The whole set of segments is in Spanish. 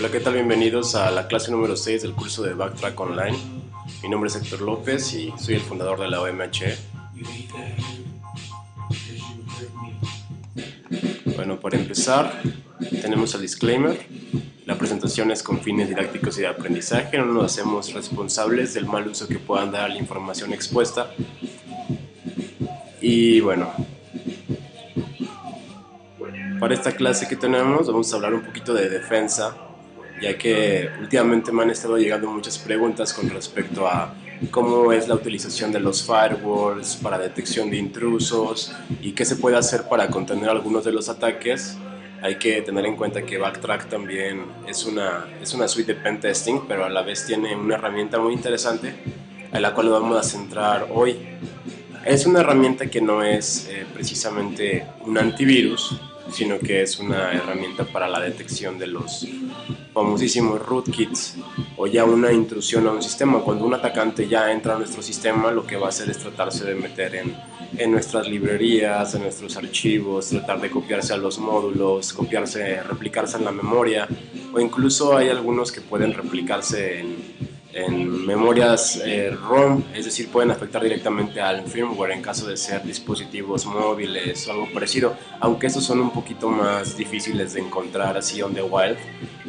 Hola, ¿qué tal? Bienvenidos a la clase número 6 del curso de Backtrack Online. Mi nombre es Héctor López y soy el fundador de la OMH. Bueno, para empezar, tenemos el disclaimer. La presentación es con fines didácticos y de aprendizaje. No nos hacemos responsables del mal uso que puedan dar a la información expuesta. Y bueno, para esta clase que tenemos vamos a hablar un poquito de defensa, ya que últimamente me han estado llegando muchas preguntas con respecto a cómo es la utilización de los firewalls para detección de intrusos y qué se puede hacer para contener algunos de los ataques. Hay que tener en cuenta que Backtrack también es una suite de pen testing, pero a la vez tiene una herramienta muy interesante a la cual vamos a centrar hoy. Es una herramienta que no es precisamente un antivirus, sino que es una herramienta para la detección de los famosísimos rootkits o ya una intrusión a un sistema. Cuando un atacante ya entra a nuestro sistema, lo que va a hacer es tratarse de meter en nuestras librerías, en nuestros archivos, tratar de copiarse a los módulos, replicarse en la memoria, o incluso hay algunos que pueden replicarse en memorias ROM, es decir, pueden afectar directamente al firmware en caso de ser dispositivos móviles o algo parecido, aunque estos son un poquito más difíciles de encontrar así on the wild.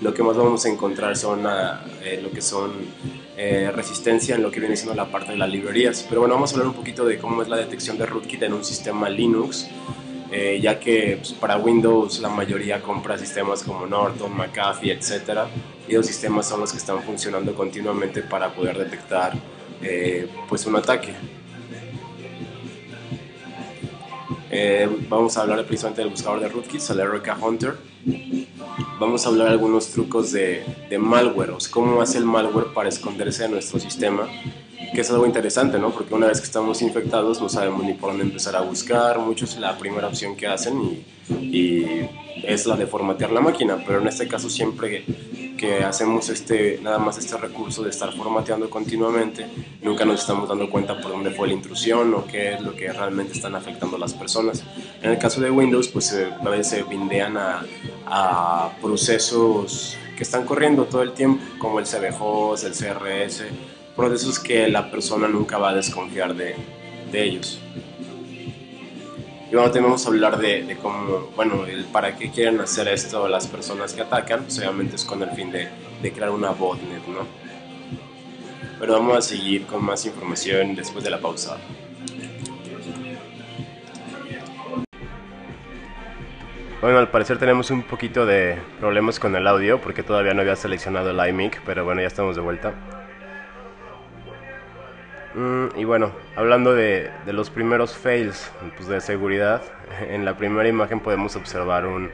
Lo que más vamos a encontrar son lo que son resistencia en lo que viene siendo la parte de las librerías. Pero bueno, vamos a hablar un poquito de cómo es la detección de rootkit en un sistema Linux, ya que pues, para Windows la mayoría compra sistemas como Norton, McAfee, etc. Y los sistemas son los que están funcionando continuamente para poder detectar pues un ataque. Vamos a hablar precisamente del buscador de rootkits, el RK Hunter. Vamos a hablar de algunos trucos de malware, o sea, cómo hace el malware para esconderse de nuestro sistema, que es algo interesante, ¿no? Porque una vez que estamos infectados no sabemos ni por dónde empezar a buscar. Muchos la primera opción que hacen y es la de formatear la máquina, pero en este caso siempre que hacemos nada más este recurso de estar formateando continuamente, nunca nos estamos dando cuenta por dónde fue la intrusión o qué es lo que realmente están afectando a las personas. En el caso de Windows, pues a veces se bindean a procesos que están corriendo todo el tiempo, como el CBHOS, el CRS, procesos que la persona nunca va a desconfiar de ellos. Y bueno, también vamos a hablar de cómo, bueno, el para qué quieren hacer esto las personas que atacan, pues obviamente es con el fin de crear una botnet, ¿no? Pero vamos a seguir con más información después de la pausa. Bueno, al parecer tenemos un poquito de problemas con el audio porque todavía no había seleccionado el iMic, pero bueno, ya estamos de vuelta. Y bueno, hablando de los primeros fails pues de seguridad, en la primera imagen podemos observar un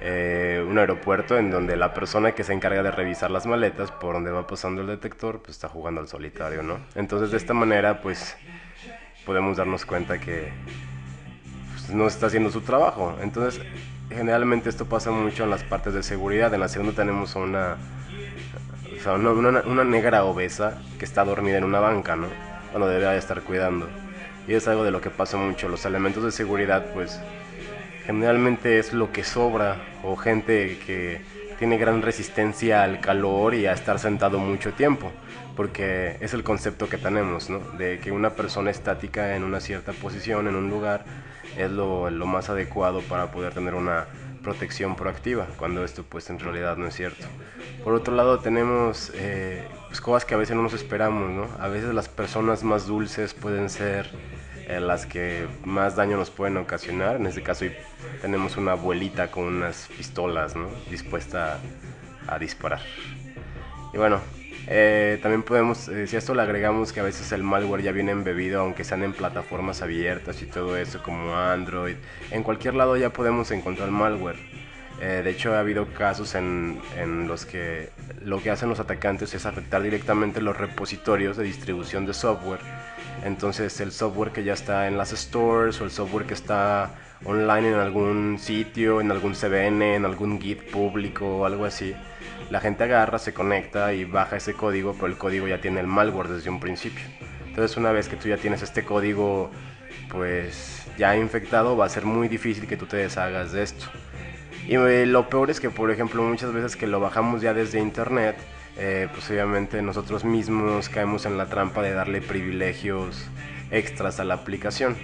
aeropuerto en donde la persona que se encarga de revisar las maletas por donde va pasando el detector pues está jugando al solitario, ¿no? Entonces de esta manera pues podemos darnos cuenta que pues, no está haciendo su trabajo. Entonces generalmente esto pasa mucho en las partes de seguridad. En la segunda tenemos una negra obesa que está dormida en una banca, ¿no? Cuando debería estar cuidando. Y es algo de lo que pasa mucho. Los elementos de seguridad, pues, generalmente es lo que sobra, o gente que tiene gran resistencia al calor y a estar sentado mucho tiempo, porque es el concepto que tenemos, ¿no? De que una persona estática en una cierta posición, en un lugar, es lo más adecuado para poder tener una protección proactiva, cuando esto pues en realidad no es cierto. Por otro lado tenemos pues, cosas que a veces no nos esperamos, ¿no? A veces las personas más dulces pueden ser las que más daño nos pueden ocasionar. En este caso tenemos una abuelita con unas pistolas, ¿no? Dispuesta a disparar. Y bueno, también podemos, si a esto le agregamos que a veces el malware ya viene embebido, aunque sean en plataformas abiertas y todo eso, como Android, en cualquier lado ya podemos encontrar malware. De hecho, ha habido casos en los que lo que hacen los atacantes es afectar directamente los repositorios de distribución de software. Entonces, el software que ya está en las stores o el software que está online en algún sitio, en algún CVN, en algún Git público o algo así, la gente agarra, se conecta y baja ese código, pero el código ya tiene el malware desde un principio. Entonces, una vez que tú ya tienes este código pues ya infectado, va a ser muy difícil que tú te deshagas de esto. Y lo peor es que, por ejemplo, muchas veces que lo bajamos ya desde internet, pues obviamente nosotros mismos caemos en la trampa de darle privilegios extras a la aplicación,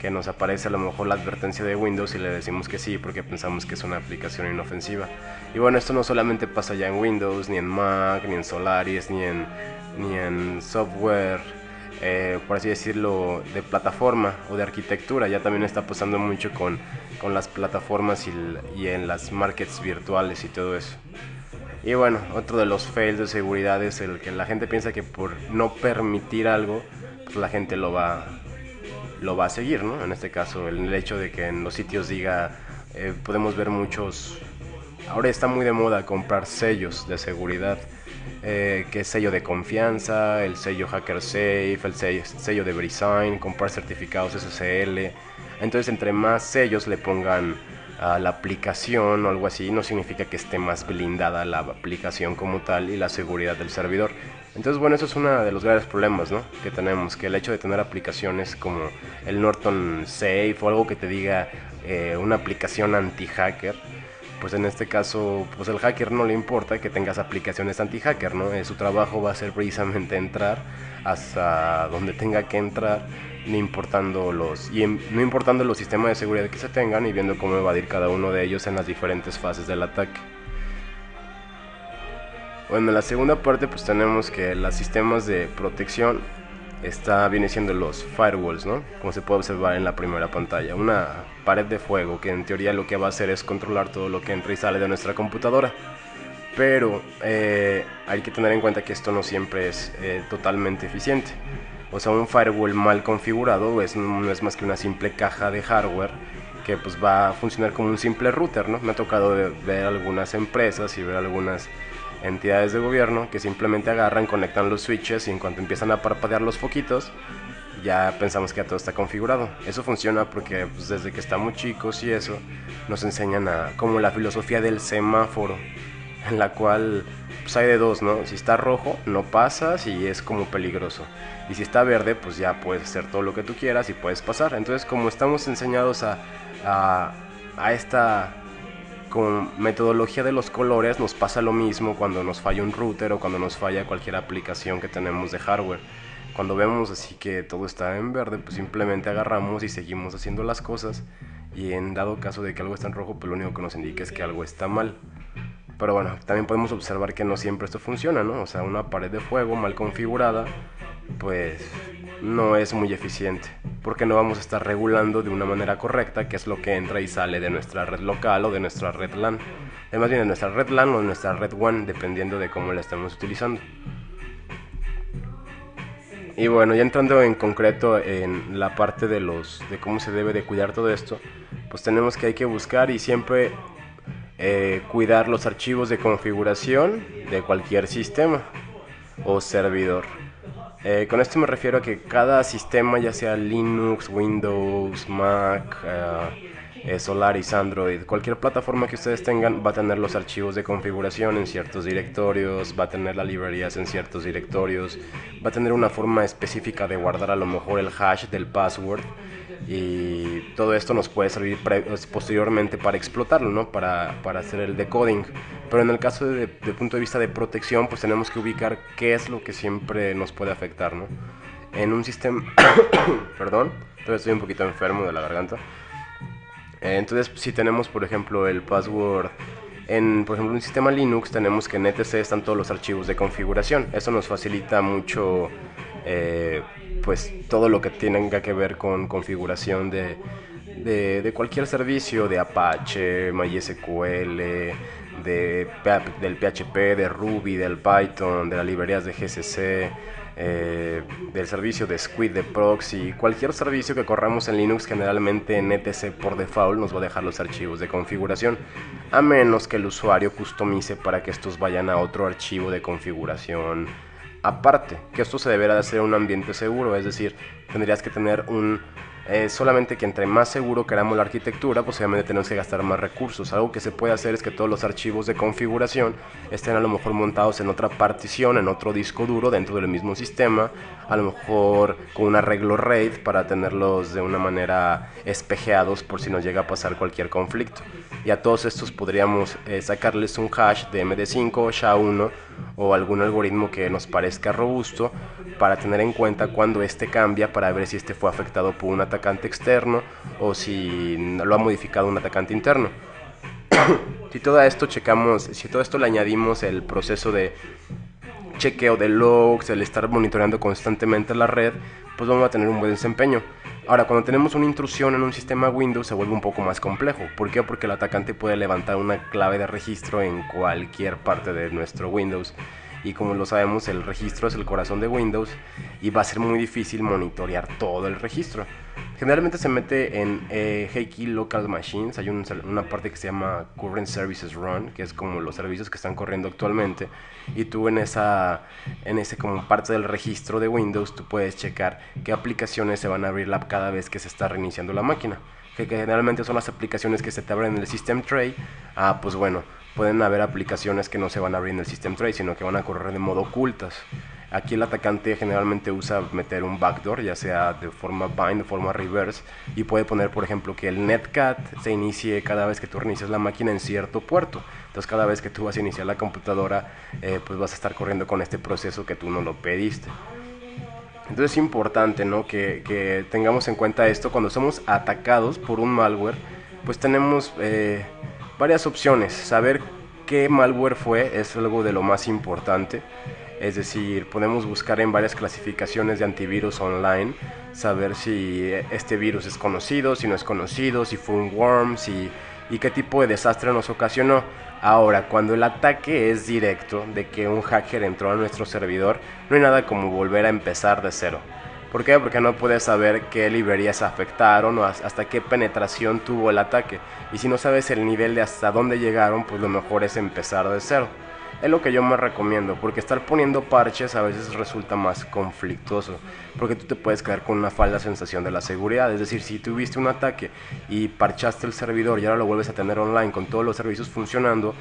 que nos aparece a lo mejor la advertencia de Windows y le decimos que sí porque pensamos que es una aplicación inofensiva. Y bueno, esto no solamente pasa ya en Windows, ni en Mac, ni en Solaris, ni en software, por así decirlo, de plataforma o de arquitectura. Ya también está pasando mucho con las plataformas y en las markets virtuales y todo eso. Y bueno, otro de los fails de seguridad es el que la gente piensa que por no permitir algo, pues la gente lo va a seguir, ¿no? En este caso, el hecho de que en los sitios diga, podemos ver muchos. Ahora está muy de moda comprar sellos de seguridad, que es sello de confianza, el sello HackerSafe, el sello de VeriSign, comprar certificados SSL. Entonces, entre más sellos le pongan a la aplicación o algo así, no significa que esté más blindada la aplicación como tal y la seguridad del servidor. Entonces, bueno, eso es uno de los graves problemas, ¿no?, que tenemos, que el hecho de tener aplicaciones como el Norton Safe o algo que te diga una aplicación anti-hacker, pues en este caso, pues al hacker no le importa que tengas aplicaciones anti-hacker, ¿no? Su trabajo va a ser precisamente entrar hasta donde tenga que entrar, no importando los sistemas de seguridad que se tengan y viendo cómo evadir cada uno de ellos en las diferentes fases del ataque. Bueno, en la segunda parte pues tenemos que los sistemas de protección viene siendo los firewalls, ¿no? Como se puede observar en la primera pantalla, una pared de fuego que en teoría lo que va a hacer es controlar todo lo que entra y sale de nuestra computadora. Pero hay que tener en cuenta que esto no siempre es totalmente eficiente. O sea, un firewall mal configurado no es más que una simple caja de hardware que pues va a funcionar como un simple router, ¿no? Me ha tocado ver algunas empresas y ver algunas entidades de gobierno que simplemente agarran, conectan los switches y en cuanto empiezan a parpadear los foquitos, ya pensamos que ya todo está configurado. Eso funciona porque pues, desde que estamos chicos y eso, nos enseñan como la filosofía del semáforo, en la cual pues hay de dos, ¿no? Si está rojo, no pasas y es como peligroso. Y si está verde, pues ya puedes hacer todo lo que tú quieras y puedes pasar. Entonces, como estamos enseñados a esta con metodología de los colores, nos pasa lo mismo cuando nos falla un router o cuando nos falla cualquier aplicación que tenemos de hardware. Cuando vemos así que todo está en verde, pues simplemente agarramos y seguimos haciendo las cosas, y en dado caso de que algo está en rojo, pues lo único que nos indica es que algo está mal. Pero bueno, también podemos observar que no siempre esto funciona, ¿no? O sea, una pared de fuego mal configurada, pues no es muy eficiente, porque no vamos a estar regulando de una manera correcta qué es lo que entra y sale de nuestra red local o de nuestra red LAN. Además bien de nuestra red LAN o de nuestra red WAN, dependiendo de cómo la estemos utilizando. Y bueno, ya entrando en concreto en la parte de cómo se debe de cuidar todo esto, pues tenemos que hay que buscar y siempre cuidar los archivos de configuración de cualquier sistema o servidor. Con esto me refiero a que cada sistema, ya sea Linux, Windows, Mac, Solaris, Android, cualquier plataforma que ustedes tengan, va a tener los archivos de configuración en ciertos directorios, va a tener las librerías en ciertos directorios, va a tener una forma específica de guardar a lo mejor el hash del password, y todo esto nos puede servir posteriormente para explotarlo, ¿no? Para hacer el decoding. Pero en el caso de punto de vista de protección, pues tenemos que ubicar qué es lo que siempre nos puede afectar, ¿no? En un sistema perdón, todavía estoy un poquito enfermo de la garganta. Entonces, si tenemos, por ejemplo, el password por ejemplo, un sistema Linux, tenemos que en etc están todos los archivos de configuración. Eso nos facilita mucho pues todo lo que tenga que ver con configuración de cualquier servicio, de Apache, MySQL, del PHP, de Ruby, del Python, de las librerías de GCC, del servicio de Squid, de proxy. Cualquier servicio que corramos en Linux, generalmente en etc por default nos va a dejar los archivos de configuración, a menos que el usuario customice para que estos vayan a otro archivo de configuración aparte, que esto se deberá de hacer en un ambiente seguro. Es decir, tendrías que tener Solamente que entre más seguro queramos la arquitectura, pues obviamente tenemos que gastar más recursos. Algo que se puede hacer es que todos los archivos de configuración estén a lo mejor montados en otra partición, en otro disco duro dentro del mismo sistema, a lo mejor con un arreglo RAID para tenerlos de una manera espejeados por si nos llega a pasar cualquier conflicto. Y a todos estos podríamos sacarles un hash de MD5 SHA-1 o algún algoritmo que nos parezca robusto para tener en cuenta cuando este cambia, para ver si este fue afectado por un atacante externo o si lo ha modificado un atacante interno. Si todo esto le añadimos el proceso de chequeo de logs, el estar monitoreando constantemente la red, pues vamos a tener un buen desempeño. Ahora, cuando tenemos una intrusión en un sistema Windows se vuelve un poco más complejo. ¿Por qué? Porque el atacante puede levantar una clave de registro en cualquier parte de nuestro Windows. Y como lo sabemos, el registro es el corazón de Windows y va a ser muy difícil monitorear todo el registro. Generalmente se mete en Hey Local Machines. Hay una parte que se llama Current Services Run, que es como los servicios que están corriendo actualmente. Y tú en ese como parte del registro de Windows, tú puedes checar qué aplicaciones se van a abrir cada vez que se está reiniciando la máquina. Que generalmente son las aplicaciones que se te abren en el System Tray. Pues bueno, pueden haber aplicaciones que no se van a abrir en el System Tray, sino que van a correr de modo ocultas. Aquí el atacante generalmente usa meter un backdoor, ya sea de forma bind, de forma reverse, y puede poner, por ejemplo, que el netcat se inicie cada vez que tú reinicias la máquina en cierto puerto. Entonces cada vez que tú vas a iniciar la computadora, pues vas a estar corriendo con este proceso que tú no lo pediste. Entonces es importante, ¿no?, que tengamos en cuenta esto. Cuando somos atacados por un malware, pues tenemos varias opciones. Saber qué malware fue es algo de lo más importante. Es decir, podemos buscar en varias clasificaciones de antivirus online, saber si este virus es conocido, si no es conocido, si fue un worm, y qué tipo de desastre nos ocasionó. Ahora, cuando el ataque es directo, de que un hacker entró a nuestro servidor, no hay nada como volver a empezar de cero. ¿Por qué? Porque no puedes saber qué librerías afectaron o hasta qué penetración tuvo el ataque. Y si no sabes el nivel de hasta dónde llegaron, pues lo mejor es empezar de cero. Es lo que yo más recomiendo, porque estar poniendo parches a veces resulta más conflictuoso, porque tú te puedes quedar con una falsa sensación de la seguridad. Es decir, si tuviste un ataque y parchaste el servidor y ahora lo vuelves a tener online con todos los servicios funcionando,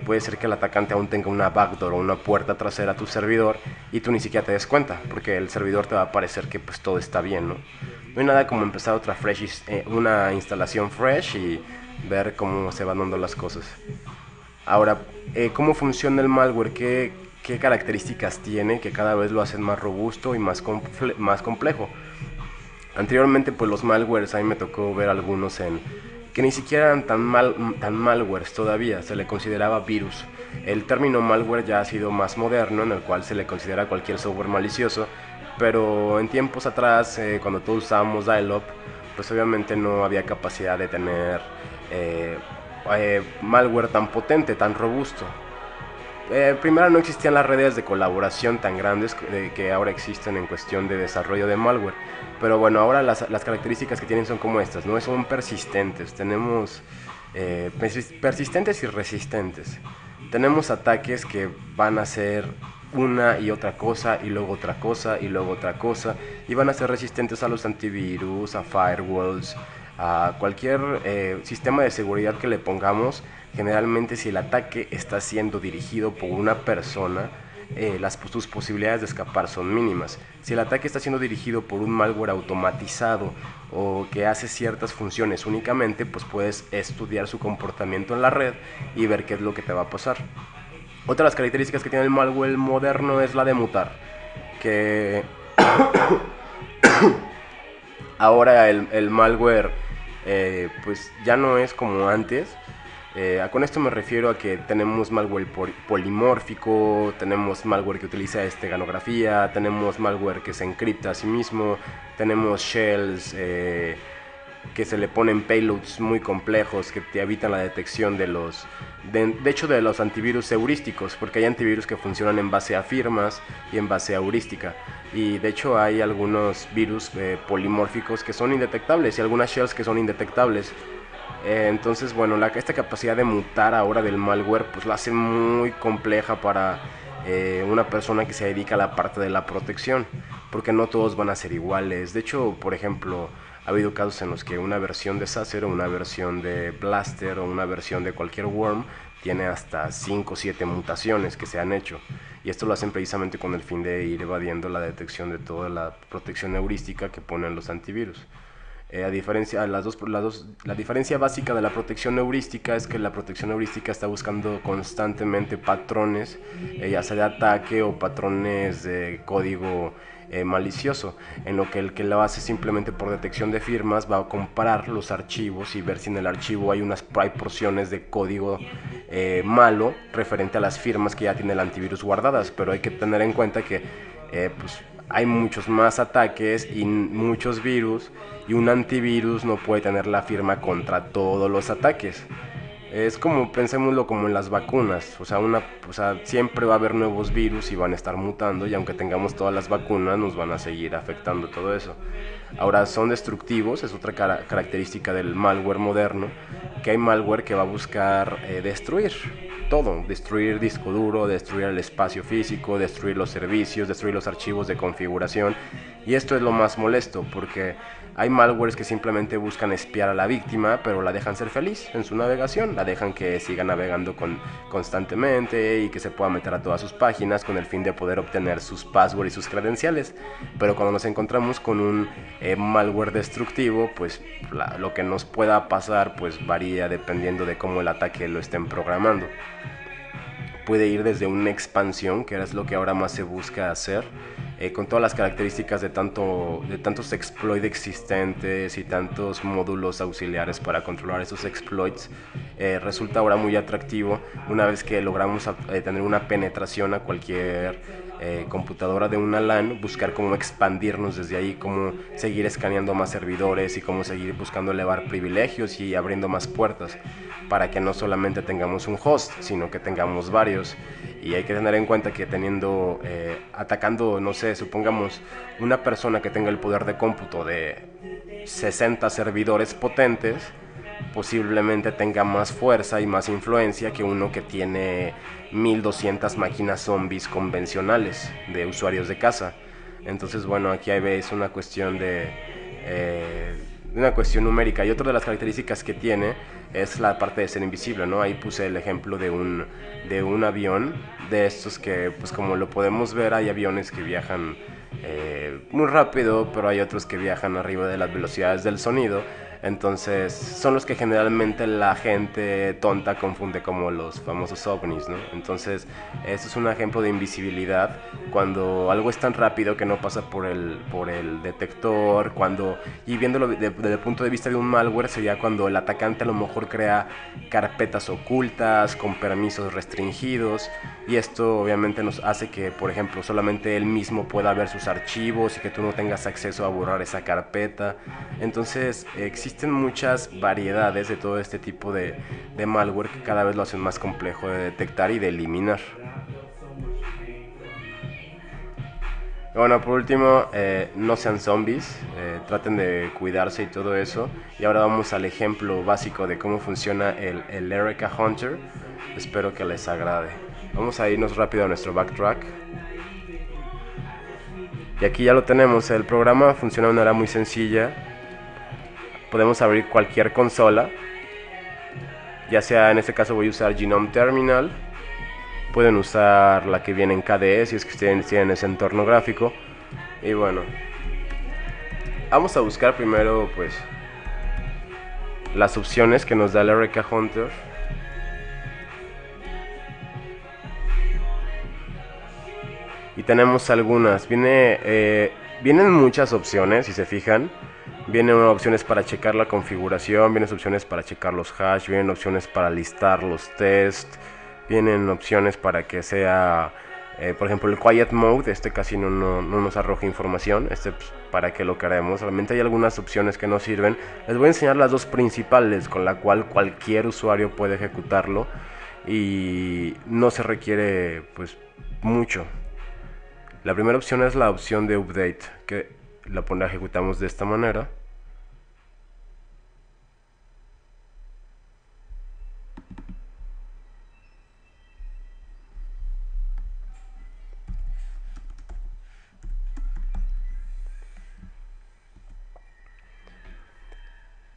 puede ser que el atacante aún tenga una backdoor o una puerta trasera a tu servidor y tú ni siquiera te des cuenta, porque el servidor te va a parecer que pues todo está bien, ¿no? No hay nada como empezar una instalación fresh y ver cómo se van dando las cosas. Ahora, ¿cómo funciona el malware? ¿Qué características tiene que cada vez lo hacen más robusto y más complejo? Anteriormente, pues los malwares, a mí me tocó ver algunos que ni siquiera eran tan malwares todavía, se le consideraba virus. El término malware ya ha sido más moderno, en el cual se le considera cualquier software malicioso, pero en tiempos atrás, cuando todos usábamos dial-up, pues obviamente no había capacidad de tener malware tan potente, tan robusto. Primero, no existían las redes de colaboración tan grandes que ahora existen en cuestión de desarrollo de malware. Pero bueno, ahora las características que tienen son como estas, ¿no? Son persistentes. Tenemos persistentes y resistentes. Tenemos ataques que van a ser una y otra cosa, y luego otra cosa, y luego otra cosa, y van a ser resistentes a los antivirus, a firewalls, a cualquier sistema de seguridad que le pongamos. Generalmente, si el ataque está siendo dirigido por una persona, sus posibilidades de escapar son mínimas. Si el ataque está siendo dirigido por un malware automatizado o que hace ciertas funciones únicamente, pues puedes estudiar su comportamiento en la red y ver qué es lo que te va a pasar. Otra de las características que tiene el malware moderno es la de mutar, que ahora el malware pues ya no es como antes. Con esto me refiero a que tenemos malware polimórfico, tenemos malware que utiliza esteganografía, tenemos malware que se encripta a sí mismo, tenemos shells que se le ponen payloads muy complejos que te evitan la detección de los antivirus heurísticos, porque hay antivirus que funcionan en base a firmas y en base a heurística, y de hecho hay algunos virus polimórficos que son indetectables y algunas shells que son indetectables. Entonces, bueno, esta capacidad de mutar ahora del malware pues la hace muy compleja para una persona que se dedica a la parte de la protección, porque no todos van a ser iguales. De hecho, por ejemplo, Ha habido casos en los que una versión de Sacer o una versión de Blaster o una versión de cualquier worm tiene hasta 5 o 7 mutaciones que se han hecho. Y esto lo hacen precisamente con el fin de ir evadiendo la detección de toda la protección heurística que ponen los antivirus. A diferencia, la diferencia básica de la protección heurística es que la protección heurística está buscando constantemente patrones, ya sea de ataque o patrones de código malicioso, en lo que el que lo hace simplemente por detección de firmas va a comparar los archivos y ver si en el archivo hay porciones de código malo referente a las firmas que ya tiene el antivirus guardadas, pero hay que tener en cuenta que pues, hay muchos más ataques y muchos virus, y un antivirus no puede tener la firma contra todos los ataques. Es como, pensémoslo como en las vacunas, o sea, siempre va a haber nuevos virus y van a estar mutando, y aunque tengamos todas las vacunas nos van a seguir afectando todo eso. Ahora, son destructivos, es otra característica del malware moderno, que hay malware que va a buscar destruir todo, destruir disco duro, destruir el espacio físico, destruir los servicios, destruir los archivos de configuración. Y esto es lo más molesto, porque hay malwares que simplemente buscan espiar a la víctima, pero la dejan ser feliz en su navegación, la dejan que siga navegando constantemente y que se pueda meter a todas sus páginas con el fin de poder obtener sus passwords y sus credenciales. Pero cuando nos encontramos con un malware destructivo, pues lo que nos pueda pasar pues varía dependiendo de cómo el ataque lo estén programando. Puede ir desde una expansión, que es lo que ahora más se busca hacer, con todas las características de tantos exploits existentes y tantos módulos auxiliares para controlar esos exploits. Resulta ahora muy atractivo una vez que logramos tener una penetración a cualquier computadora de una LAN, buscar cómo expandirnos desde ahí, cómo seguir escaneando más servidores y cómo seguir buscando elevar privilegios y abriendo más puertas para que no solamente tengamos un host, sino que tengamos varios. Y hay que tener en cuenta que atacando, no sé, supongamos una persona que tenga el poder de cómputo de 60 servidores potentes, posiblemente tenga más fuerza y más influencia que uno que tiene 1200 máquinas zombies convencionales de usuarios de casa. Entonces, bueno, aquí es una cuestión numérica. Y otra de las características que tiene es la parte de ser invisible, ¿no? Ahí puse el ejemplo de un avión, de estos que, pues como lo podemos ver, hay aviones que viajan muy rápido, pero hay otros que viajan arriba de las velocidades del sonido. Entonces son los que generalmente la gente tonta confunde como los famosos ovnis, ¿no? Entonces esto es un ejemplo de invisibilidad, cuando algo es tan rápido que no pasa por el detector, y viéndolo desde el punto de vista de un malware, sería cuando el atacante a lo mejor crea carpetas ocultas con permisos restringidos, y esto obviamente nos hace que, por ejemplo, solamente él mismo pueda ver sus archivos y que tú no tengas acceso a borrar esa carpeta. Entonces existen muchas variedades de todo este tipo de malware que cada vez lo hacen más complejo de detectar y de eliminar. Bueno, por último, no sean zombies, traten de cuidarse y todo eso. Y ahora vamos al ejemplo básico de cómo funciona el Erica Hunter. Espero que les agrade. Vamos a irnos rápido a nuestro backtrack. Y aquí ya lo tenemos, el programa funciona de una manera muy sencilla. Podemos abrir cualquier consola, ya sea en este caso voy a usar Genome Terminal. Pueden usar la que viene en KDE si es que ustedes tienen ese entorno gráfico. Y bueno, vamos a buscar primero pues las opciones que nos da el Erica Hunter. Y tenemos algunas, vienen muchas opciones si se fijan. Vienen opciones para checar la configuración, vienen opciones para checar los hash, vienen opciones para listar los tests, vienen opciones para que sea, por ejemplo, el quiet mode. Este casi no nos arroja información, pues, para que lo queremos. Realmente hay algunas opciones que no sirven. Les voy a enseñar las dos principales con la cual cualquier usuario puede ejecutarlo y no se requiere pues mucho. La primera opción es la opción de update, que la ejecutamos de esta manera.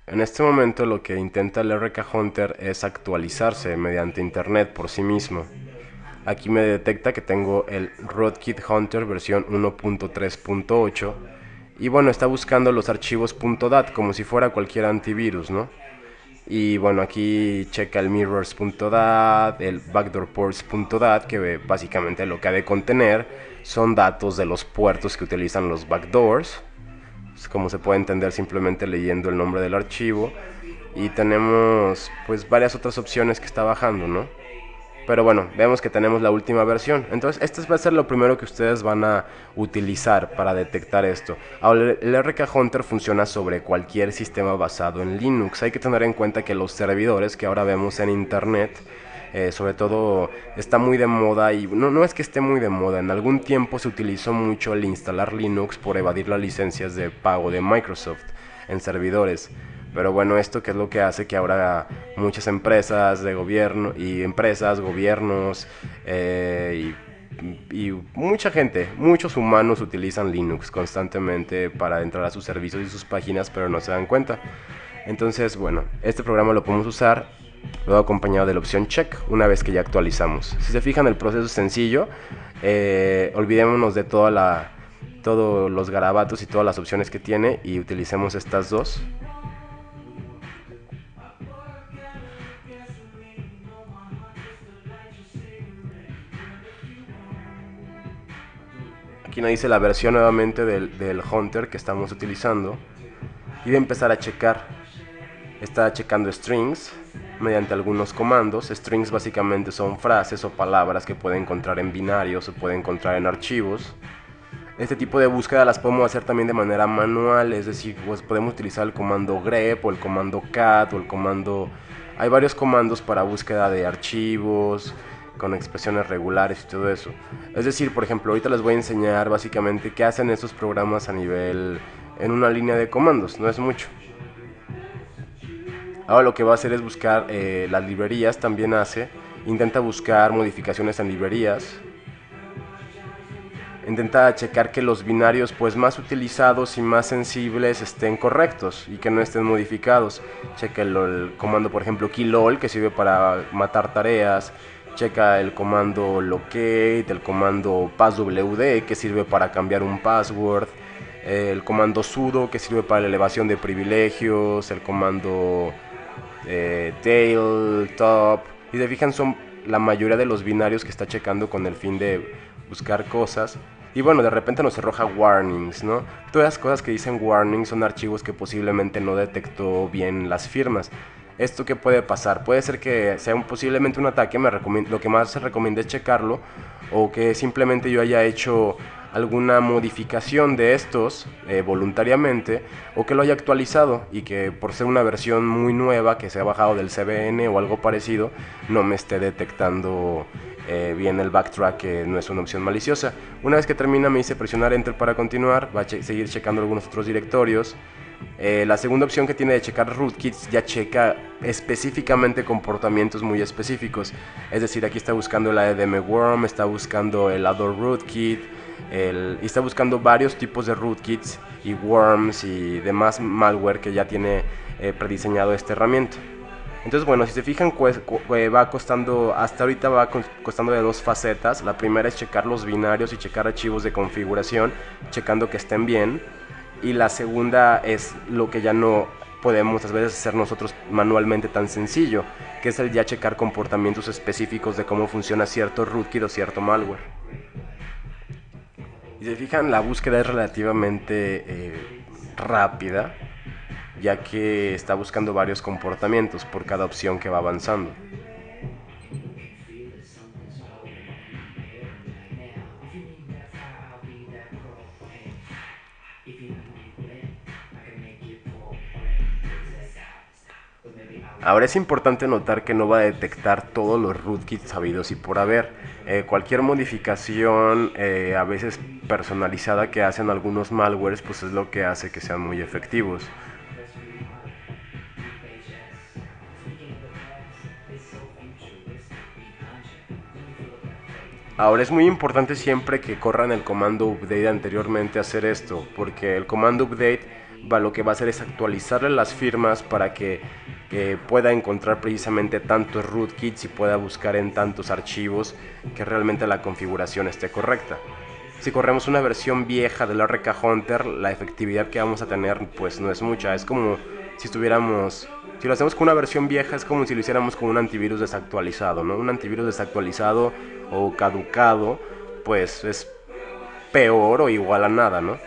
En este momento lo que intenta el RK Hunter es actualizarse mediante internet por sí mismo. Aquí me detecta que tengo el Rootkit Hunter versión 1.3.8 y bueno, está buscando los archivos .dat como si fuera cualquier antivirus, ¿no? Y bueno, aquí checa el mirrors.dat, el backdoorports.dat, que básicamente lo que ha de contener son datos de los puertos que utilizan los backdoors. Como se puede entender simplemente leyendo el nombre del archivo. Y tenemos pues varias otras opciones que está bajando, ¿no? Pero bueno, vemos que tenemos la última versión. Entonces, esto va a ser lo primero que ustedes van a utilizar para detectar esto. Ahora, el RK Hunter funciona sobre cualquier sistema basado en Linux. Hay que tener en cuenta que los servidores que ahora vemos en Internet, sobre todo, está muy de moda. Y no es que esté muy de moda. En algún tiempo se utilizó mucho el instalar Linux por evadir las licencias de pago de Microsoft en servidores. Pero bueno, esto que es lo que hace que ahora muchas empresas de gobierno y empresas, gobiernos y mucha gente, muchos humanos utilizan Linux constantemente para entrar a sus servicios y sus páginas, pero no se dan cuenta. Entonces, bueno, este programa lo podemos usar luego acompañado de la opción check una vez que ya actualizamos. Si se fijan, el proceso es sencillo. Olvidémonos de todos los garabatos y todas las opciones que tiene y utilicemos estas dos. Aquí nos dice la versión nuevamente del Hunter que estamos utilizando. Y voy a empezar a checar. Está checando strings mediante algunos comandos. Strings básicamente son frases o palabras que puede encontrar en binarios o puede encontrar en archivos. Este tipo de búsqueda las podemos hacer también de manera manual, es decir, pues podemos utilizar el comando grep o el comando cat o el comando... Hay varios comandos para búsqueda de archivos, con expresiones regulares y todo eso. Es decir, por ejemplo, ahorita les voy a enseñar básicamente qué hacen esos programas a nivel... en una línea de comandos, no es mucho. Ahora lo que va a hacer es buscar las librerías, también intenta buscar modificaciones en librerías. Intenta checar que los binarios pues más utilizados y más sensibles estén correctos y que no estén modificados. Checa el comando, por ejemplo, keylol, que sirve para matar tareas. Checa el comando locate, el comando passwd, que sirve para cambiar un password. El comando sudo, que sirve para la elevación de privilegios. El comando tail, top. Y se fijan, son la mayoría de los binarios que está checando con el fin de buscar cosas. Y bueno, de repente nos arroja warnings, ¿no? Todas las cosas que dicen warnings son archivos que posiblemente no detectó bien las firmas. ¿Esto qué puede pasar? Puede ser que sea posiblemente un ataque, lo que más se recomienda es checarlo, o que simplemente yo haya hecho alguna modificación de estos voluntariamente, o que lo haya actualizado y que por ser una versión muy nueva que se ha bajado del CBN o algo parecido, no me esté detectando bien el backtrack, que no es una opción maliciosa. Una vez que termina me dice presionar enter para continuar, va a seguir checando algunos otros directorios. La segunda opción que tiene de checar rootkits ya checa específicamente comportamientos muy específicos. Es decir, aquí está buscando el ADM worm, está buscando el adore rootkit, y está buscando varios tipos de rootkits y worms y demás malware que ya tiene prediseñado esta herramienta. Entonces, bueno, si se fijan, va costando, hasta ahorita va costando de dos facetas. La primera es checar los binarios y checar archivos de configuración, checando que estén bien. Y la segunda es lo que ya no podemos a veces hacer nosotros manualmente tan sencillo, que es el ya checar comportamientos específicos de cómo funciona cierto rootkit o cierto malware. Y se fijan, la búsqueda es relativamente rápida, ya que está buscando varios comportamientos por cada opción que va avanzando. Ahora es importante notar que no va a detectar todos los rootkits sabidos y por haber. Cualquier modificación, a veces personalizada, que hacen algunos malwares, pues es lo que hace que sean muy efectivos. Ahora es muy importante siempre que corran el comando update anteriormente a hacer esto, porque el comando update lo que va a hacer es actualizarle las firmas para que pueda encontrar precisamente tantos rootkits y pueda buscar en tantos archivos que realmente la configuración esté correcta. Si corremos una versión vieja del RK Hunter, la efectividad que vamos a tener pues no es mucha. Es como si si lo hacemos con una versión vieja, es como si lo hiciéramos con un antivirus desactualizado, ¿no? Un antivirus desactualizado o caducado, pues es peor o igual a nada, ¿no?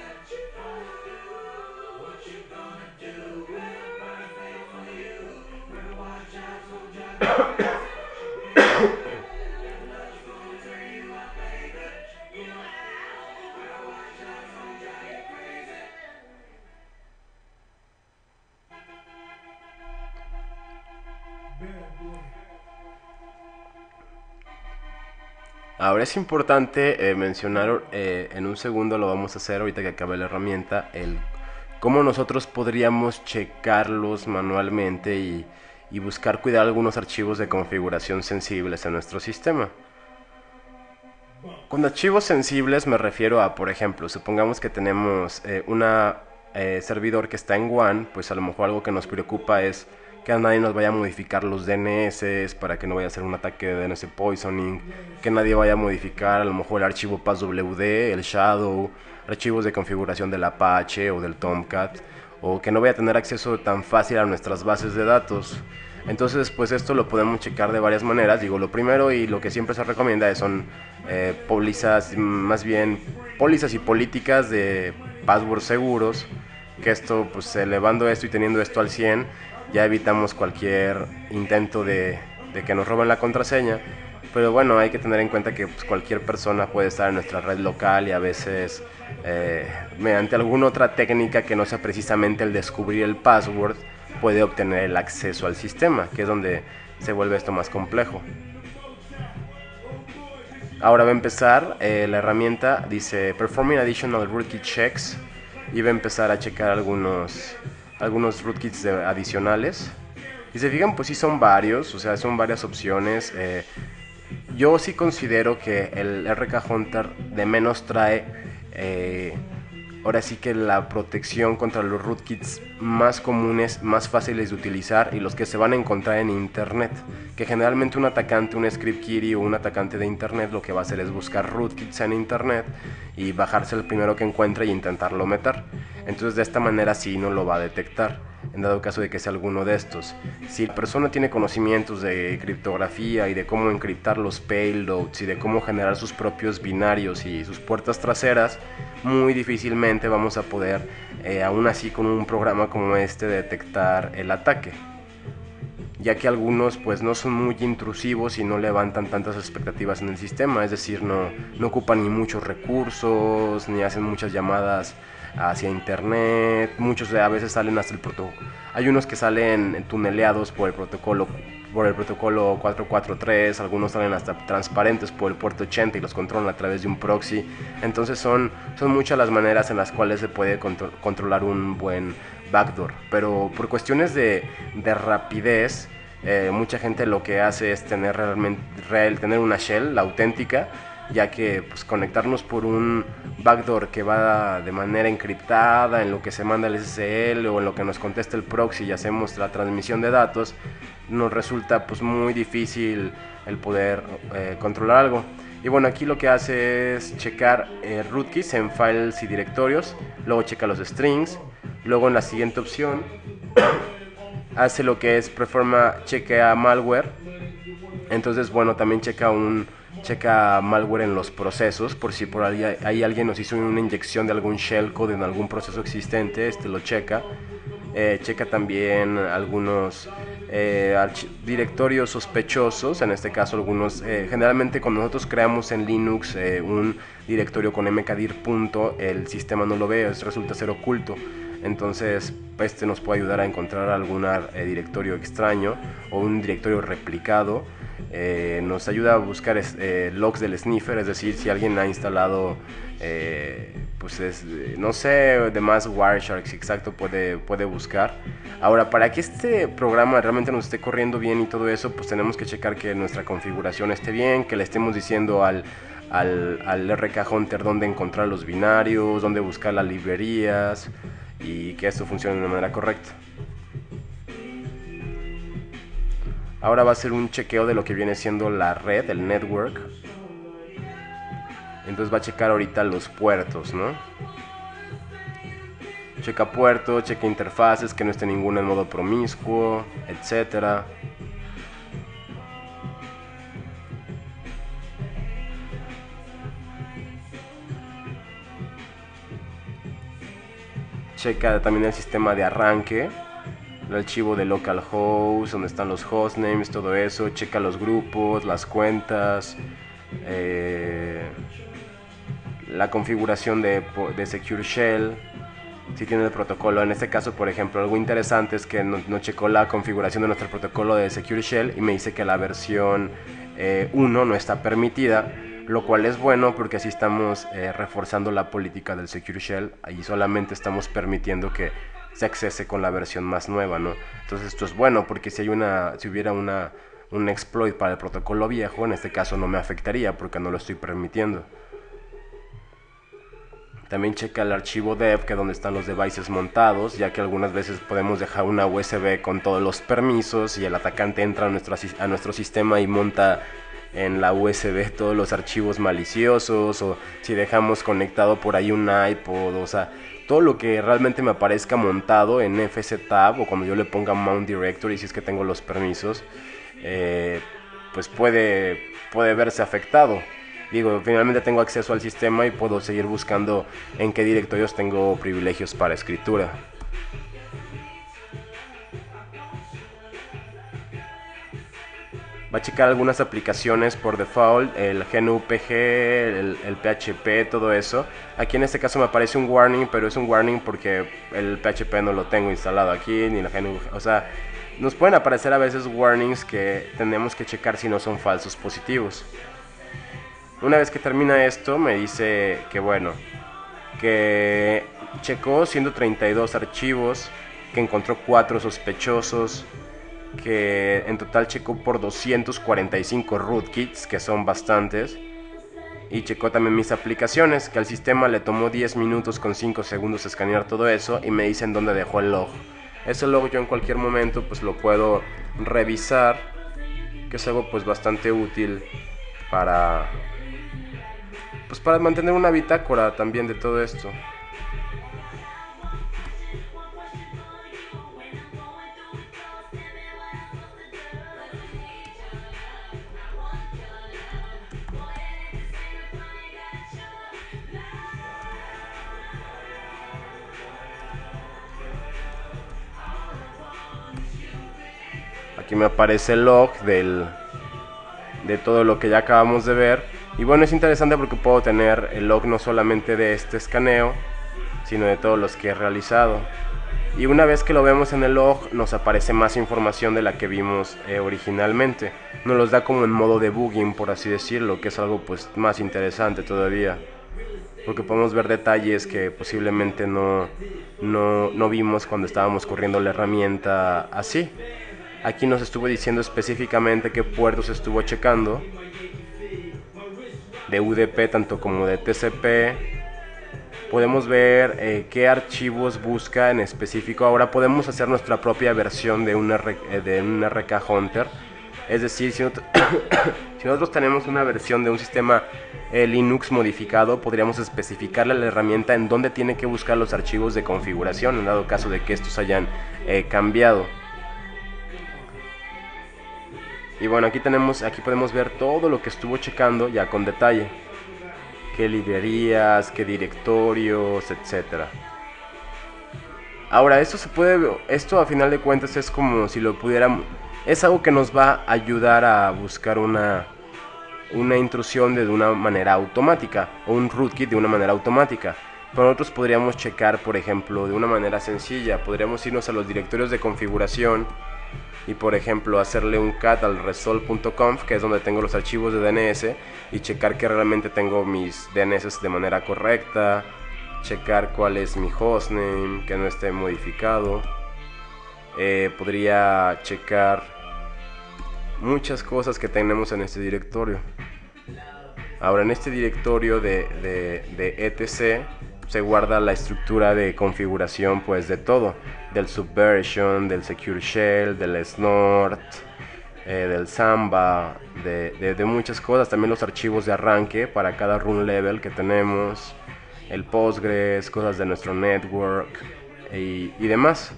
Ahora es importante mencionar, en un segundo lo vamos a hacer ahorita que acabe la herramienta, el cómo nosotros podríamos checarlos manualmente y buscar cuidar algunos archivos de configuración sensibles en nuestro sistema. Con archivos sensibles me refiero a, por ejemplo, supongamos que tenemos una servidor que está en WAN, pues a lo mejor algo que nos preocupa es que a nadie nos vaya a modificar los DNS para que no vaya a ser un ataque de DNS poisoning, que nadie vaya a modificar a lo mejor el archivo passwd, el shadow, archivos de configuración del Apache o del Tomcat, o que no vaya a tener acceso tan fácil a nuestras bases de datos. Entonces, pues esto lo podemos checar de varias maneras. Digo, lo primero y lo que siempre se recomienda son pólizas, más bien pólizas y políticas de passwords seguros. Que esto, pues elevando esto y teniendo esto al 100, ya evitamos cualquier intento de que nos roben la contraseña. Pero bueno, hay que tener en cuenta que pues, cualquier persona puede estar en nuestra red local y a veces mediante alguna otra técnica que no sea precisamente el descubrir el password, puede obtener el acceso al sistema, que es donde se vuelve esto más complejo. Ahora va a empezar la herramienta, dice Performing Additional Rootkit Checks, y va a empezar a checar algunos rootkits adicionales. Y se fijan, pues sí son varios, o sea, son varias opciones. Yo sí considero que el RK Hunter de menos trae ahora sí que la protección contra los rootkits más comunes, más fáciles de utilizar y los que se van a encontrar en internet, que generalmente un atacante, un script kiddie o un atacante de internet lo que va a hacer es buscar rootkits en internet y bajarse el primero que encuentre y intentarlo meter. Entonces de esta manera sí no lo va a detectar en dado caso de que sea alguno de estos. Si la persona tiene conocimientos de criptografía y de cómo encriptar los payloads y de cómo generar sus propios binarios y sus puertas traseras, muy difícilmente vamos a poder, aún así con un programa como este, detectar el ataque, ya que algunos pues no son muy intrusivos y no levantan tantas expectativas en el sistema, es decir, no ocupan ni muchos recursos, ni hacen muchas llamadas hacia internet, muchos a veces salen hasta el protocolo, hay unos que salen tuneleados por el protocolo 443, algunos salen hasta transparentes por el puerto 80 y los controlan a través de un proxy. Entonces son muchas las maneras en las cuales se puede controlar un buen backdoor, pero por cuestiones de rapidez, mucha gente lo que hace es tener tener una shell, la auténtica, ya que pues, conectarnos por un backdoor que va de manera encriptada en lo que se manda el SSL o en lo que nos contesta el proxy y hacemos la transmisión de datos, nos resulta pues muy difícil el poder controlar algo. Y bueno, aquí lo que hace es checar rootkits en files y directorios, luego checa los strings, luego en la siguiente opción hace lo que es chequea malware. Entonces bueno, también checa malware en los procesos, por si por ahí alguien nos hizo una inyección de algún shellcode en algún proceso existente, lo checa. Checa también algunos directorios sospechosos, en este caso algunos, generalmente cuando nosotros creamos en Linux un directorio con mkdir. El sistema no lo ve, resulta ser oculto. Entonces este nos puede ayudar a encontrar algún directorio extraño o un directorio replicado. Nos ayuda a buscar logs del sniffer, es decir, si alguien ha instalado no sé, demás Wireshark, exacto, puede buscar. Ahora, para que este programa realmente nos esté corriendo bien y todo eso, pues tenemos que checar que nuestra configuración esté bien, que le estemos diciendo al RK Hunter dónde encontrar los binarios, dónde buscar las librerías. y que esto funcione de manera correcta. Ahora va a ser un chequeo de lo que viene siendo la red, el network. Entonces va a checar ahorita los puertos, ¿no? Checa puertos, checa interfaces, que no esté ninguno en modo promiscuo, etcétera. Checa también el sistema de arranque, el archivo de localhost, donde están los hostnames, todo eso. Checa los grupos, las cuentas, la configuración de Secure Shell, si tiene el protocolo. En este caso, por ejemplo, algo interesante es que no checó la configuración de nuestro protocolo de Secure Shell y me dice que la versión 1 no está permitida, lo cual es bueno porque así estamos reforzando la política del Secure Shell y solamente estamos permitiendo que se accese con la versión más nueva, ¿no? Entonces esto es bueno porque si hubiera un exploit para el protocolo viejo, en este caso no me afectaría porque no lo estoy permitiendo. También checa el archivo dev, que es donde están los devices montados, ya que algunas veces podemos dejar una USB con todos los permisos y el atacante entra a nuestro sistema y monta en la USB todos los archivos maliciosos, o si dejamos conectado por ahí un iPod, o sea, todo lo que realmente me aparezca montado en FSTab o cuando yo le ponga Mount Directory, si es que tengo los permisos, pues puede verse afectado. Digo, finalmente tengo acceso al sistema y puedo seguir buscando en qué directorios tengo privilegios para escritura. Va a checar algunas aplicaciones por default, el GNU-PG, el PHP, todo eso. Aquí en este caso me aparece un warning, pero es un warning porque el PHP no lo tengo instalado aquí, ni la GNU. O sea, nos pueden aparecer a veces warnings que tenemos que checar si no son falsos positivos. Una vez que termina esto, me dice que bueno, que checó 132 archivos, que encontró 4 sospechosos, que en total checó por 245 rootkits, que son bastantes, y checó también mis aplicaciones, que al sistema le tomó 10 minutos con 5 segundos escanear todo eso, y me dicen dónde dejó el log. Ese log yo en cualquier momento pues lo puedo revisar, que es algo pues bastante útil para mantener una bitácora también de todo esto. Aquí me aparece el log de todo lo que ya acabamos de ver. Y bueno, es interesante porque puedo tener el log no solamente de este escaneo, sino de todos los que he realizado. Y una vez que lo vemos en el log, nos aparece más información de la que vimos originalmente. Nos los da como en modo debugging, por así decirlo, que es algo pues más interesante todavía. Porque podemos ver detalles que posiblemente no vimos cuando estábamos corriendo la herramienta así. Aquí nos estuvo diciendo específicamente qué puertos estuvo checando, de UDP tanto como de TCP. Podemos ver qué archivos busca en específico. Ahora podemos hacer nuestra propia versión de un RK Hunter. Es decir, si nosotros tenemos una versión de un sistema Linux modificado, podríamos especificarle a la herramienta en dónde tiene que buscar los archivos de configuración, en dado caso de que estos hayan cambiado. Y bueno, aquí podemos ver todo lo que estuvo checando ya con detalle. Qué librerías, qué directorios, etcétera. Ahora, esto a final de cuentas es como si lo pudiéramos, es algo que nos va a ayudar a buscar una intrusión de una manera automática, o un rootkit de una manera automática. Pero nosotros podríamos checar, por ejemplo, de una manera sencilla. Podríamos irnos a los directorios de configuración y por ejemplo hacerle un cat al resol.conf, que es donde tengo los archivos de DNS, y checar que realmente tengo mis DNS de manera correcta, checar cuál es mi hostname, que no esté modificado. Podría checar muchas cosas que tenemos en este directorio. Ahora en este directorio de etc se guarda la estructura de configuración pues de todo, del Subversion, del Secure Shell, del Snort, del Samba, de muchas cosas. También los archivos de arranque para cada run level que tenemos, el Postgres, cosas de nuestro network y demás.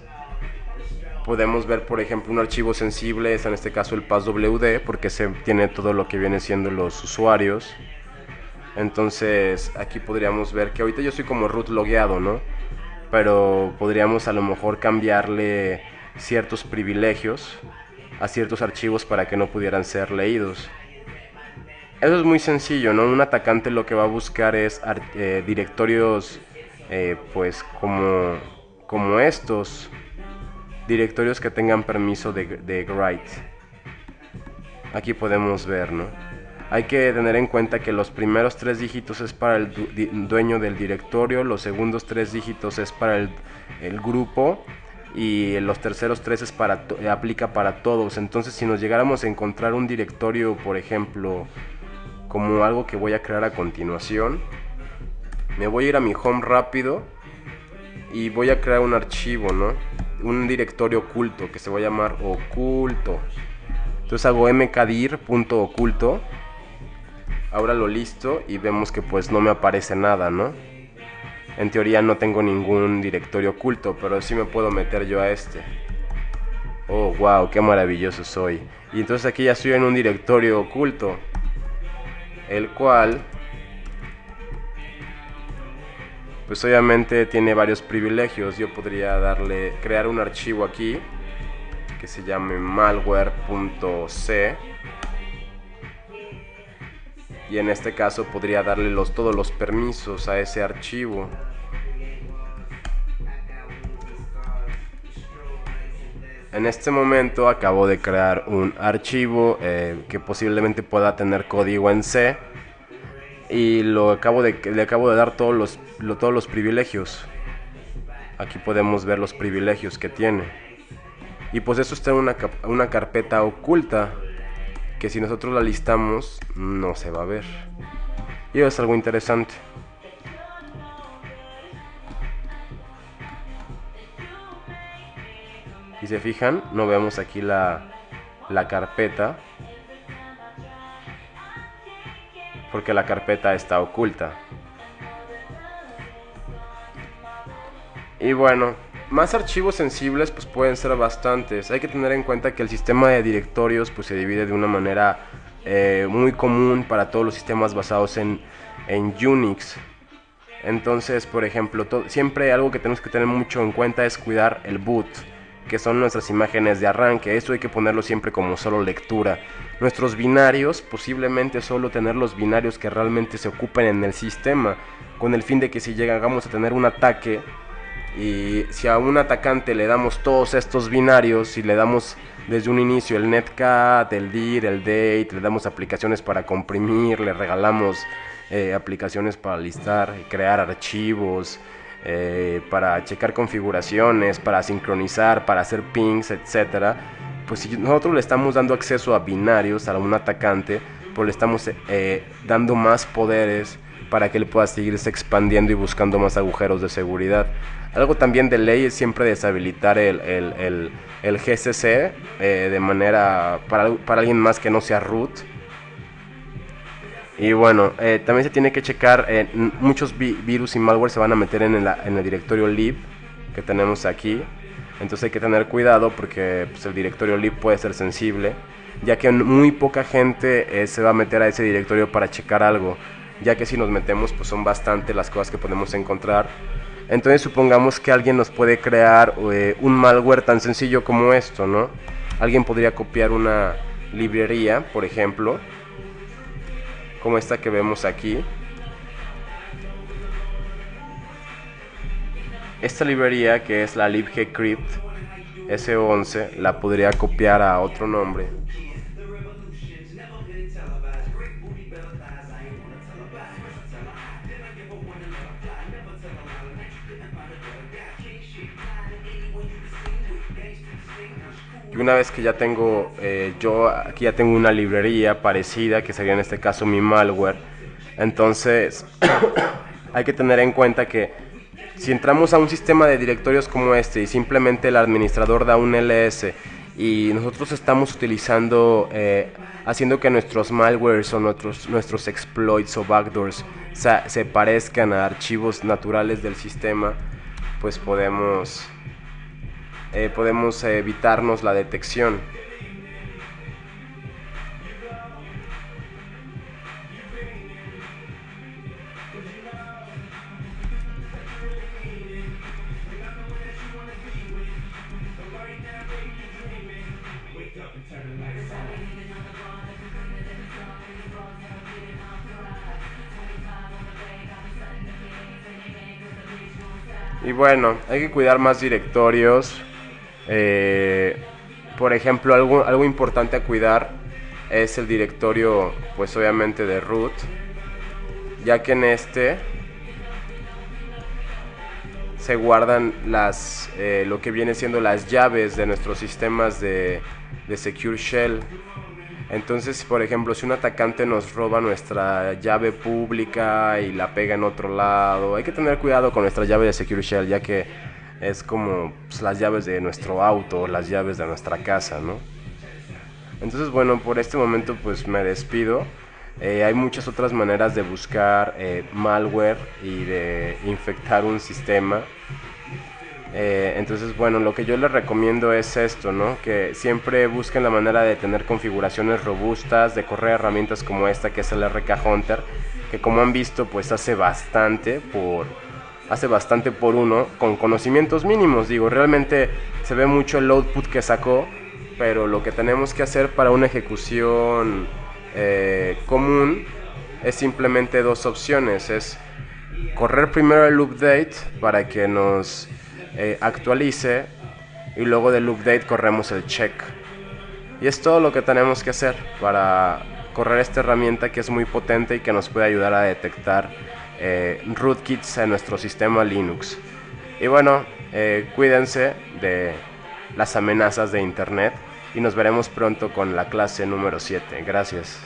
Podemos ver, por ejemplo, un archivo sensible, es en este caso el passwd, porque se tiene todo lo que viene siendo los usuarios. Entonces aquí podríamos ver que ahorita yo soy como root logueado, ¿no? Pero podríamos a lo mejor cambiarle ciertos privilegios a ciertos archivos para que no pudieran ser leídos. Eso es muy sencillo, ¿no? Un atacante lo que va a buscar es directorios pues como estos, directorios que tengan permiso de write. Aquí podemos ver, ¿no? Hay que tener en cuenta que los primeros 3 dígitos es para el dueño del directorio, los segundos 3 dígitos es para el grupo y los terceros 3 es aplica para todos. Entonces, si nos llegáramos a encontrar un directorio, por ejemplo, como algo que voy a crear a continuación, me voy a ir a mi home rápido y voy a crear un archivo, ¿no? Un directorio oculto que se va a llamar oculto. Entonces hago mkdir.oculto. Ahora lo listo y vemos que pues no me aparece nada, ¿no? En teoría no tengo ningún directorio oculto, pero sí me puedo meter yo a este. Oh, wow, qué maravilloso soy. Y entonces aquí ya estoy en un directorio oculto, el cual pues obviamente tiene varios privilegios. Yo podría crear un archivo aquí que se llame malware.c. Y en este caso podría darle todos los permisos a ese archivo. En este momento acabo de crear un archivo que posiblemente pueda tener código en C. Y le acabo de dar todos los privilegios. Aquí podemos ver los privilegios que tiene. Y pues eso está en una carpeta oculta, que si nosotros la listamos no se va a ver. Y es algo interesante. Si se fijan, no vemos aquí la carpeta, porque la carpeta está oculta. Y bueno, más archivos sensibles pues pueden ser bastantes. Hay que tener en cuenta que el sistema de directorios pues se divide de una manera muy común para todos los sistemas basados en Unix. Entonces, por ejemplo, siempre algo que tenemos que tener mucho en cuenta es cuidar el boot, que son nuestras imágenes de arranque. Esto hay que ponerlo siempre como solo lectura. Nuestros binarios, posiblemente solo tener los binarios que realmente se ocupen en el sistema, con el fin de que si llegamos a tener un ataque, y si a un atacante le damos todos estos binarios y le damos desde un inicio el netcat, el dir, el date, le damos aplicaciones para comprimir, le regalamos aplicaciones para listar y crear archivos, para checar configuraciones, para sincronizar, para hacer pings, etcétera. Pues si nosotros le estamos dando acceso a binarios a un atacante, pues le estamos dando más poderes para que él pueda seguirse expandiendo y buscando más agujeros de seguridad. Algo también de ley es siempre deshabilitar el GCC de manera para alguien más que no sea root. Y bueno, también se tiene que checar, muchos virus y malware se van a meter en el directorio lib que tenemos aquí. Entonces hay que tener cuidado porque pues, el directorio lib puede ser sensible, ya que muy poca gente se va a meter a ese directorio para checar algo, ya que si nos metemos pues son bastante las cosas que podemos encontrar. Entonces supongamos que alguien nos puede crear un malware tan sencillo como esto, ¿no? Alguien podría copiar una librería, por ejemplo, como esta que vemos aquí. Esta librería, que es la libgcrypt S11, la podría copiar a otro nombre. Y una vez que ya tengo, yo aquí ya tengo una librería parecida, que sería en este caso mi malware, entonces hay que tener en cuenta que si entramos a un sistema de directorios como este y simplemente el administrador da un ls y nosotros estamos utilizando, haciendo que nuestros malwares o nuestros exploits o backdoors se parezcan a archivos naturales del sistema, pues podemos evitarnos la detección. Y bueno, hay que cuidar más directorios. Por ejemplo, algo importante a cuidar es el directorio, pues obviamente de root, ya que en este se guardan lo que viene siendo las llaves de nuestros sistemas de Secure Shell. Entonces, por ejemplo, si un atacante nos roba nuestra llave pública y la pega en otro lado, hay que tener cuidado con nuestra llave de Secure Shell, ya que es como pues, las llaves de nuestro auto, las llaves de nuestra casa, ¿no? Entonces, bueno, por este momento pues me despido. Hay muchas otras maneras de buscar malware y de infectar un sistema. Entonces, bueno, lo que yo les recomiendo es esto, ¿no? Que siempre busquen la manera de tener configuraciones robustas, de correr herramientas como esta que es el RK Hunter, que como han visto pues hace bastante por uno con conocimientos mínimos. Digo, realmente se ve mucho el output que sacó, pero lo que tenemos que hacer para una ejecución común es simplemente dos opciones. Es correr primero el update para que nos actualice, y luego del update corremos el check. Y es todo lo que tenemos que hacer para correr esta herramienta que es muy potente y que nos puede ayudar a detectar rootkits en nuestro sistema Linux. Y bueno, cuídense de las amenazas de internet y nos veremos pronto con la clase número 7. Gracias.